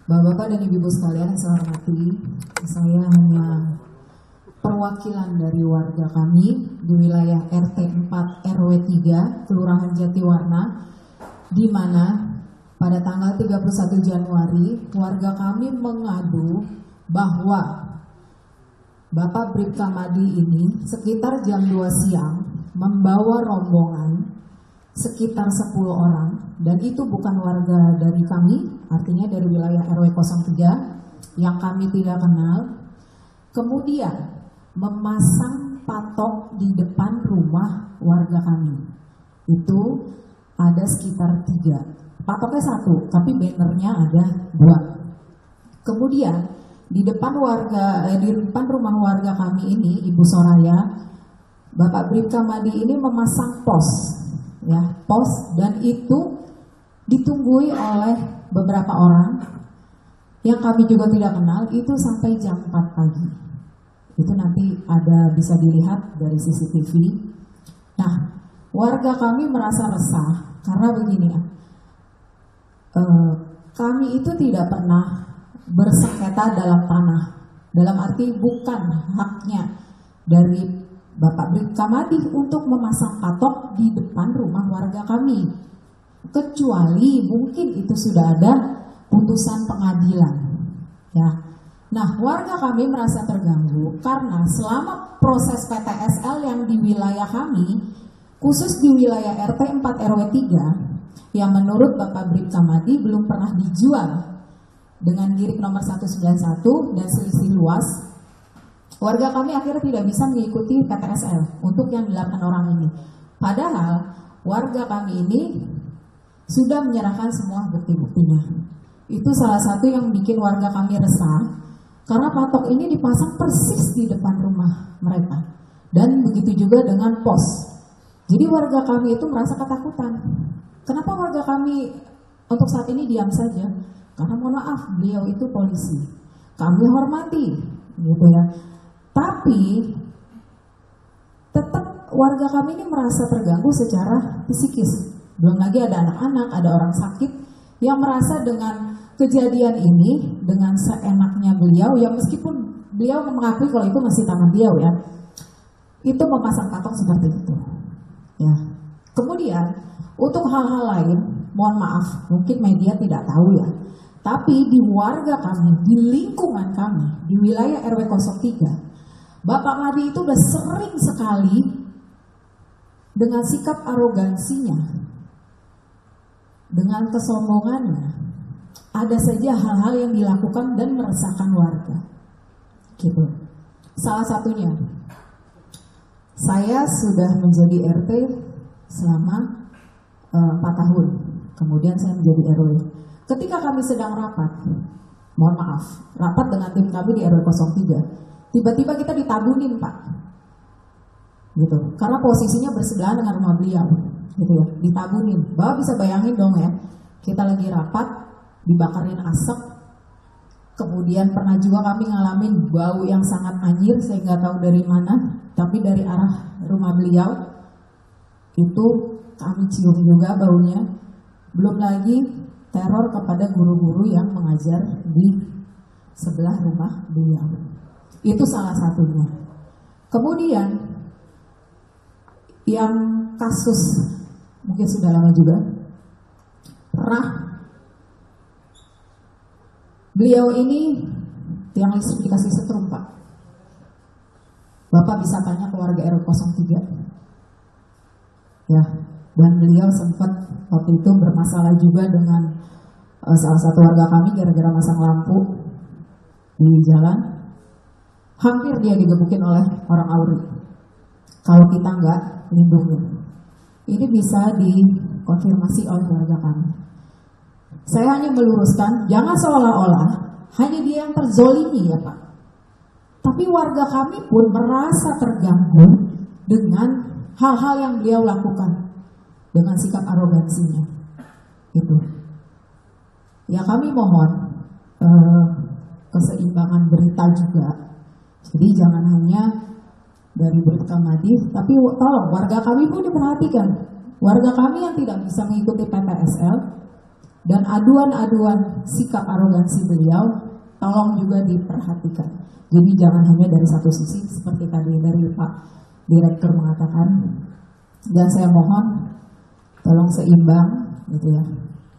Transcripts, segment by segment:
Bapak-bapak dan ibu-ibu sekalian yang saya hormati, saya hanya perwakilan dari warga kami di wilayah RT 4 RW 3 Kelurahan Jatiwarna, di mana pada tanggal 31 Januari warga kami mengadu bahwa Bapak Bribka Madi ini sekitar jam 2 siang membawa rombongan sekitar 10 orang, dan itu bukan warga dari kami, artinya dari wilayah RW 03 yang kami tidak kenal. Kemudian memasang patok di depan rumah warga kami. Itu ada sekitar 3. Patoknya 1, tapi bannernya ada 2. Kemudian di depan rumah warga kami ini, Ibu Soraya, Bapak Bribka Madi ini memasang pos, dan itu ditunggui oleh beberapa orang yang kami juga tidak kenal, itu sampai jam 4 pagi. Itu nanti bisa dilihat dari CCTV. Nah, warga kami merasa resah karena begini ya, kami itu tidak pernah bersengketa dalam tanah, dalam arti bukan haknya dari Bapak Bribka Madi untuk memasang patok di depan rumah warga kami, kecuali mungkin itu sudah ada putusan pengadilan, ya. Nah, warga kami merasa terganggu karena selama proses PTSL yang di wilayah kami, khusus di wilayah RT 4 RW 3, yang menurut Bapak Bribka Madi belum pernah dijual dengan girik nomor 191 dan selisih luas, warga kami akhirnya tidak bisa mengikuti PTSL untuk yang 8 orang ini. Padahal warga kami ini sudah menyerahkan semua bukti-buktinya. Itu salah satu yang bikin warga kami resah, karena patok ini dipasang persis di depan rumah mereka. Dan begitu juga dengan pos. Jadi warga kami itu merasa ketakutan. Kenapa warga kami untuk saat ini diam saja? Karena mohon maaf, beliau itu polisi. Kami hormati, gitu ya. Tapi tetap warga kami ini merasa terganggu secara psikis. Belum lagi ada anak-anak, ada orang sakit yang merasa dengan kejadian ini, dengan seenaknya beliau, ya meskipun beliau mengakui kalau itu masih tangan beliau ya, itu memasang patok seperti itu. Ya. Kemudian untuk hal-hal lain, mohon maaf, mungkin media tidak tahu ya, tapi di warga kami, di lingkungan kami, di wilayah RW 03, Bapak Madi itu udah sering sekali dengan sikap arogansinya, dengan kesombongannya, ada saja hal-hal yang dilakukan dan meresahkan warga. Gitu. Salah satunya, saya sudah menjadi RT selama 4 tahun. Kemudian saya menjadi RW. Ketika kami sedang rapat, mohon maaf, rapat dengan tim kami di RW 03, tiba-tiba kita ditabunin, Pak. Gitu. Karena posisinya bersebelahan dengan rumah beliau. Gitu ya, ditabunin. Bapak bisa bayangin dong ya, kita lagi rapat, dibakarin asap, kemudian pernah juga kami ngalamin bau yang sangat anjir, saya nggak tahu dari mana, tapi dari arah rumah beliau, itu kami cium juga baunya. Belum lagi teror kepada guru-guru yang mengajar di sebelah rumah beliau. Itu salah satunya. Kemudian yang kasus mungkin sudah lama juga, pernah beliau ini tiang listrik dikasih setrum, Pak. Bapak bisa tanya ke warga RW 03. Ya, dan beliau sempat waktu itu bermasalah juga dengan salah satu warga kami gara-gara masang lampu di jalan. Hampir dia digebukin oleh orang Auri. Kalau kita nggak lindungi. Ini bisa dikonfirmasi oleh warga kami. Saya hanya meluruskan, jangan seolah-olah hanya dia yang terzolimi ya Pak. Tapi warga kami pun merasa terganggu dengan hal-hal yang beliau lakukan, dengan sikap arogansinya. Gitu. Ya kami mohon keseimbangan berita juga. Jadi jangan hanya dari Bribka Madi, tapi tolong warga kami pun diperhatikan. Warga kami yang tidak bisa mengikuti PTSL, Dan aduan-aduan sikap arogansi beliau tolong juga diperhatikan. Jadi jangan hanya dari satu sisi seperti tadi dari Pak Direktur mengatakan. Dan saya mohon tolong seimbang gitu ya.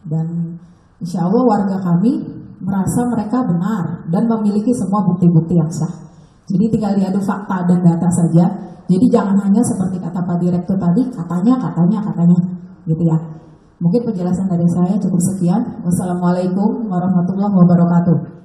Dan insya Allah warga kami merasa mereka benar dan memiliki semua bukti-bukti yang sah. Jadi tinggal diadu fakta dan data saja. Jadi jangan hanya seperti kata Pak Direktur tadi, katanya gitu ya. Mungkin penjelasan dari saya cukup sekian. Wassalamualaikum warahmatullahi wabarakatuh.